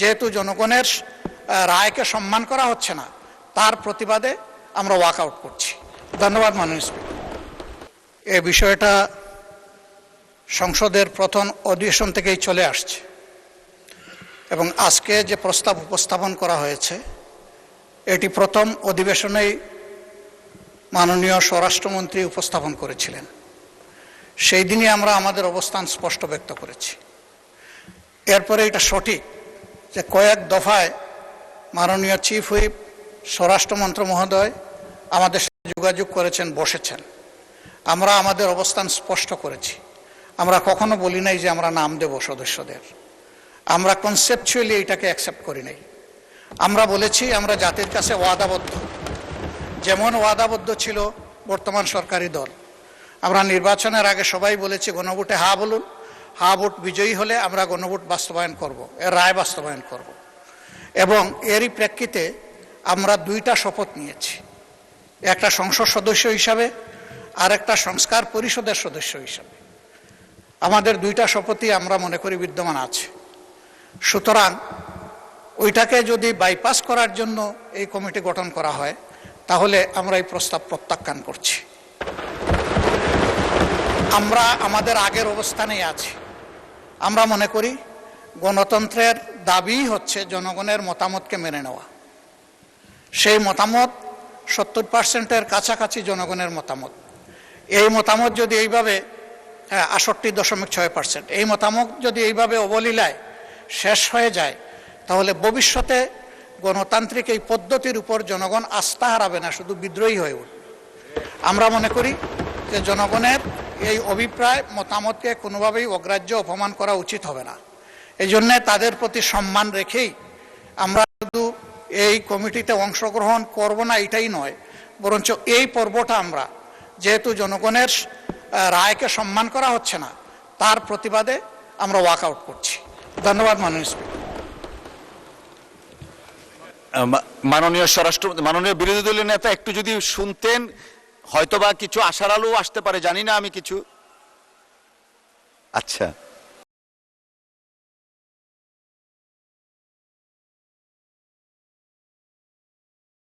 যেহেতু জনগণের রায়কে সম্মান করা হচ্ছে না, তার প্রতিবাদে আমরা ওয়াকআউট করছি। ধন্যবাদ মাননীয় স্পিকার। এই বিষয়টা সংসদের প্রথম অধিবেশন থেকেই চলে আসছে এবং আজকে যে প্রস্তাব উপস্থাপন করা হয়েছে এটি প্রথম অধিবেশনেই মাননীয় স্বরাষ্ট্রমন্ত্রী উপস্থাপন করেছিলেন। সেই দিনই আমরা আমাদের অবস্থান স্পষ্ট ব্যক্ত করেছি। এরপরে এটা সঠিক যে কয়েক দফায় মাননীয় চিফ হুইপ স্বরাষ্ট্রমন্ত্রী মহোদয় আমাদের সাথে যোগাযোগ করেছেন, বসেছেন। আমরা আমাদের অবস্থান স্পষ্ট করেছি। আমরা কখনো বলি নাই যে আমরা নাম দেব সদস্যদের। আমরা কনসেপচুয়ালি এটাকে অ্যাকসেপ্ট করি নাই। আমরা বলেছি আমরা জাতির কাছে ওয়াদাবদ্ধ, যেমন ওয়াদাবদ্ধ ছিল বর্তমান সরকারি দল। আমরা নির্বাচনের আগে সবাই বলেছি গণভোটে হা বলুন, হা ভোট বিজয়ী হলে আমরা গণভোট বাস্তবায়ন করব, এর রায় বাস্তবায়ন করব। এবং এরই প্রেক্ষিতে আমরা দুইটা শপথ নিয়েছি, একটা সংসদ সদস্য হিসাবে আর একটা সংস্কার পরিষদের সদস্য হিসাবে। আমাদের দুইটা শপথই আমরা মনে করি বিদ্যমান আছে। সুতরাং ওইটাকে যদি বাইপাস করার জন্য এই কমিটি গঠন করা হয় তাহলে আমরা এই প্রস্তাব প্রত্যাখ্যান করছি। আমরা আমাদের আগের অবস্থানেই আছি। আমরা মনে করি গণতন্ত্রের দাবি হচ্ছে জনগণের মতামতকে মেনে নেওয়া। সেই মতামত 70% কাছাকাছি জনগণের মতামত। এই মতামত যদি এইভাবে 68.6%, এই মতামত যদি এইভাবে অবলীলায় শেষ হয়ে যায় তাহলে ভবিষ্যতে গণতান্ত্রিক এই পদ্ধতির উপর জনগণ আস্থা হারাবে না, শুধু বিদ্রোহী হয়ে উঠবে। আমরা মনে করি যে জনগণের এই অভিপ্রায় মতামতকে কোনোভাবেই অগ্রাহ্য অপমান করা উচিত হবে না। এই জন্যে তাদের প্রতি সম্মান রেখেই আমরা শুধু এই কমিটিতে অংশগ্রহণ করব না এটাই নয়, বরঞ্চ এই পর্বটা আমরা যেহেতু জনগণের রায়কে সম্মান করা হচ্ছে না তার প্রতিবাদে আমরা ওয়াকআউট করছি। ধন্যবাদ মাননীয় স্পিকার। মাননীয় বিরোধী দলীয় নেতা একটু যদি শুনতেন হয়তোবা কিছু আশার আলো আসতে পারে, জানি না আমি কিছু। আচ্ছা।